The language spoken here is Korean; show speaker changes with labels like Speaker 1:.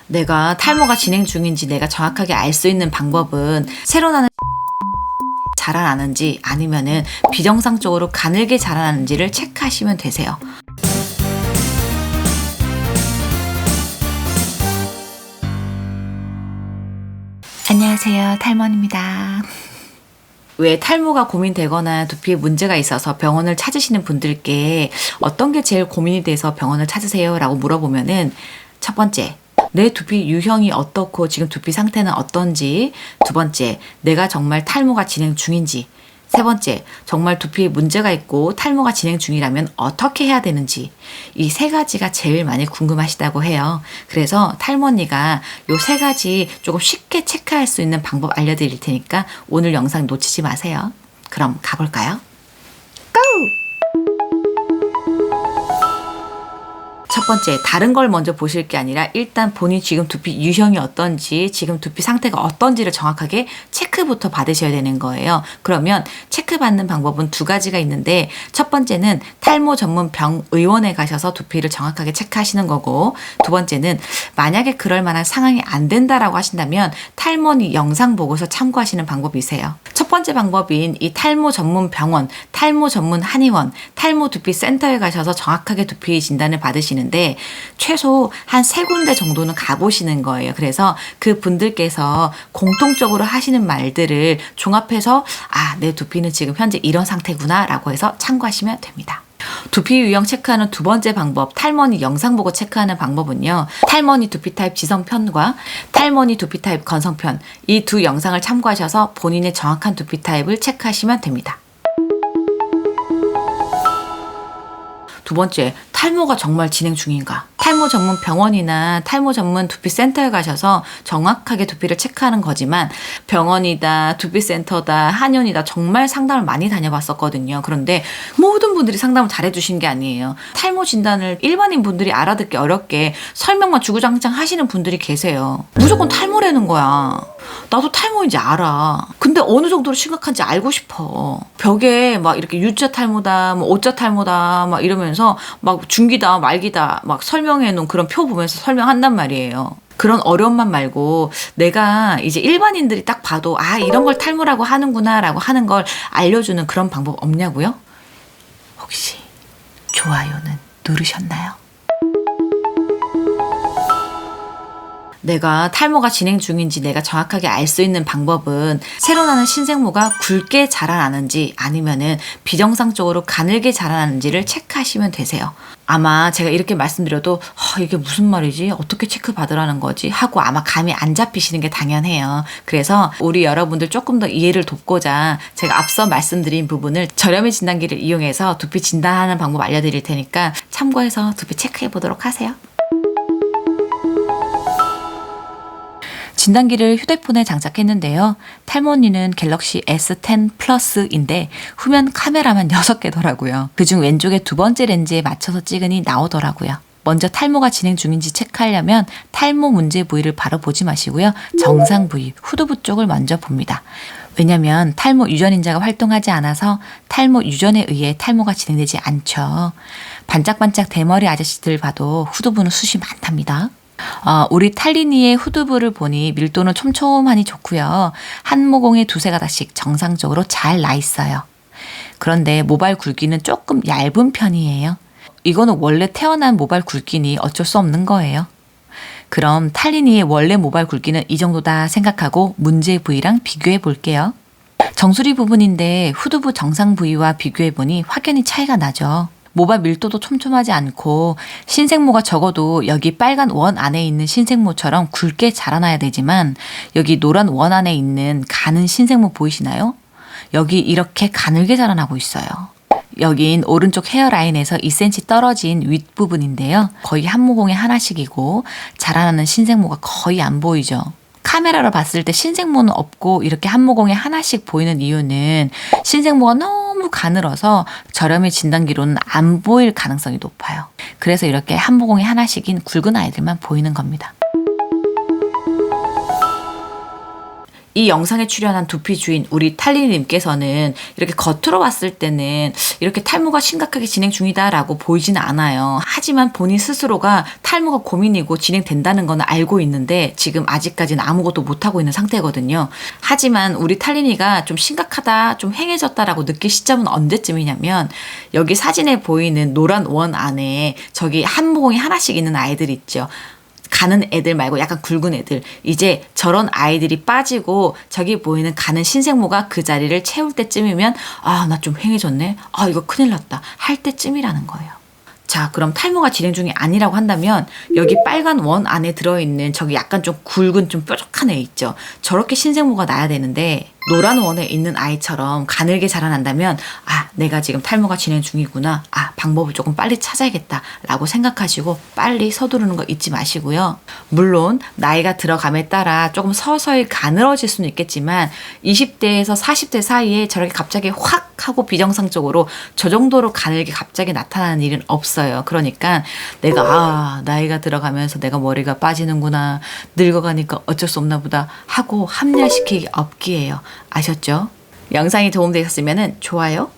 Speaker 1: 내가 탈모가 진행 중인지 내가 정확하게 알 수 있는 방법은 새로 나는 자라나는지 아니면은 비정상적으로 가늘게 자라나는지를 체크하시면 되세요. 안녕하세요, 탈모입니다. 왜 탈모가 고민되거나 두피에 문제가 있어서 병원을 찾으시는 분들께 어떤 게 제일 고민이 돼서 병원을 찾으세요? 라고 물어보면은 첫 번째, 내 두피 유형이 어떻고 지금 두피 상태는 어떤지, 두 번째, 내가 정말 탈모가 진행 중인지, 세 번째, 정말 두피에 문제가 있고 탈모가 진행 중이라면 어떻게 해야 되는지, 이 세 가지가 제일 많이 궁금하시다고 해요. 그래서 탈모니가 요 세 가지 조금 쉽게 체크할 수 있는 방법 알려드릴 테니까 오늘 영상 놓치지 마세요. 그럼 가볼까요? 고! 첫 번째, 다른 걸 먼저 보실 게 아니라 일단 본인 지금 두피 유형이 어떤지, 지금 두피 상태가 어떤지를 정확하게 체크부터 받으셔야 되는 거예요. 그러면 체크받는 방법은 두 가지가 있는데, 첫 번째는 탈모 전문 병의원에 가셔서 두피를 정확하게 체크하시는 거고, 두 번째는 만약에 그럴 만한 상황이 안 된다라고 하신다면 탈모니 영상 보고서 참고하시는 방법이세요. 첫 번째 방법인 이 탈모 전문 병원, 탈모 전문 한의원, 탈모 두피 센터에 가셔서 정확하게 두피 진단을 받으시는데 최소 한 3군데 정도는 가보시는 거예요. 그래서 그 분들께서 공통적으로 하시는 말들을 종합해서 내 두피는 지금 현재 이런 상태구나 라고 해서 참고하시면 됩니다. 두피 유형 체크하는 두 번째 방법, 탈모니 영상 보고 체크하는 방법은요, 탈모니 두피 타입 지성편과 탈모니 두피 타입 건성편, 이 두 영상을 참고하셔서 본인의 정확한 두피 타입을 체크하시면 됩니다. 두 번째, 탈모가 정말 진행 중인가? 탈모 전문 병원이나 탈모 전문 두피 센터에 가셔서 정확하게 두피를 체크하는 거지만 병원이다, 두피 센터다, 한의원이다 정말 상담을 많이 다녀봤었거든요. 그런데 모든 분들이 상담을 잘해주신 게 아니에요. 탈모 진단을 일반인 분들이 알아듣기 어렵게 설명만 주구장창 하시는 분들이 계세요. 무조건 탈모라는 거야. 나도 탈모인지 알아. 근데 어느 정도로 심각한지 알고 싶어. 벽에 막 이렇게 U자 탈모다, 뭐 O자 탈모다, 막 이러면서 막 중기다, 말기다, 막 설명해 놓은 그런 표 보면서 설명한단 말이에요. 그런 어려움만 말고 내가 이제 일반인들이 딱 봐도 이런 걸 탈모라고 하는구나 라고 하는 걸 알려주는 그런 방법 없냐고요? 혹시 좋아요는 누르셨나요? 내가 탈모가 진행 중인지 내가 정확하게 알 수 있는 방법은 새로 나는 신생모가 굵게 자라나는지 아니면은 비정상적으로 가늘게 자라나는지를 체크하시면 되세요. 아마 제가 이렇게 말씀드려도 이게 무슨 말이지? 어떻게 체크 받으라는 거지? 하고 아마 감이 안 잡히시는 게 당연해요. 그래서 우리 여러분들 조금 더 이해를 돕고자 제가 앞서 말씀드린 부분을 저렴이 진단기를 이용해서 두피 진단하는 방법 알려드릴 테니까 참고해서 두피 체크해 보도록 하세요. 진단기를 휴대폰에 장착했는데요. 탈모니는 갤럭시 S10 플러스인데 후면 카메라만 6개더라고요. 그중 왼쪽에 두 번째 렌즈에 맞춰서 찍으니 나오더라고요. 먼저 탈모가 진행 중인지 체크하려면 탈모 문제 부위를 바로 보지 마시고요. 정상 부위, 후두부 쪽을 먼저 봅니다. 왜냐면 탈모 유전인자가 활동하지 않아서 탈모 유전에 의해 탈모가 진행되지 않죠. 반짝반짝 대머리 아저씨들 봐도 후두부는 숱이 많답니다. 우리 탈리니의 후두부를 보니 밀도는 촘촘하니 좋고요. 한 모공에 두세 가닥씩 정상적으로 잘 나 있어요. 그런데 모발 굵기는 조금 얇은 편이에요. 이거는 원래 태어난 모발 굵기니 어쩔 수 없는 거예요. 그럼 탈리니의 원래 모발 굵기는 이 정도다 생각하고 문제 부위랑 비교해 볼게요. 정수리 부분인데 후두부 정상 부위와 비교해 보니 확연히 차이가 나죠. 모발 밀도도 촘촘하지 않고 신생모가 적어도 여기 빨간 원 안에 있는 신생모처럼 굵게 자라나야 되지만 여기 노란 원 안에 있는 가는 신생모 보이시나요? 여기 이렇게 가늘게 자라나고 있어요. 여긴 오른쪽 헤어라인에서 2cm 떨어진 윗부분인데요. 거의 한 모공에 하나씩이고 자라나는 신생모가 거의 안 보이죠. 카메라로 봤을 때 신생모는 없고 이렇게 한 모공에 하나씩 보이는 이유는 신생모가 너무 가늘어서 저렴이 진단기로는 안 보일 가능성이 높아요. 그래서 이렇게 한 모공에 하나씩인 굵은 아이들만 보이는 겁니다. 이 영상에 출연한 두피 주인 우리 탈리님께서는 이렇게 겉으로 봤을 때는 이렇게 탈모가 심각하게 진행 중이다라고 보이지는 않아요. 하지만 본인 스스로가 탈모가 고민이고 진행된다는 건 알고 있는데 지금 아직까지는 아무것도 못하고 있는 상태거든요. 하지만 우리 탈리니가 좀 심각하다, 좀 행해졌다라고 느낄 시점은 언제쯤이냐면 여기 사진에 보이는 노란 원 안에 저기 한 모공이 하나씩 있는 아이들 있죠. 가는 애들 말고 약간 굵은 애들, 이제 저런 아이들이 빠지고 저기 보이는 가는 신생모가 그 자리를 채울 때쯤이면 아, 나 좀 행해졌네, 아, 이거 큰일 났다 할 때쯤이라는 거예요. 자, 그럼 탈모가 진행 중이 아니라고 한다면 여기 빨간 원 안에 들어있는 저기 약간 좀 굵은 좀 뾰족한 애 있죠. 저렇게 신생모가 나야 되는데 노란 원에 있는 아이처럼 가늘게 자라난다면 아, 내가 지금 탈모가 진행 중이구나, 아, 방법을 조금 빨리 찾아야겠다 라고 생각하시고 빨리 서두르는 거 잊지 마시고요. 물론 나이가 들어감에 따라 조금 서서히 가늘어질 수는 있겠지만 20대에서 40대 사이에 저렇게 갑자기 확 하고 비정상적으로 저 정도로 가늘게 갑자기 나타나는 일은 없어요. 그러니까 내가 아, 나이가 들어가면서 내가 머리가 빠지는구나, 늙어가니까 어쩔 수 없나 보다 하고 합리화시키기 없기예요. 아셨죠? 영상이 도움되셨으면 좋아요.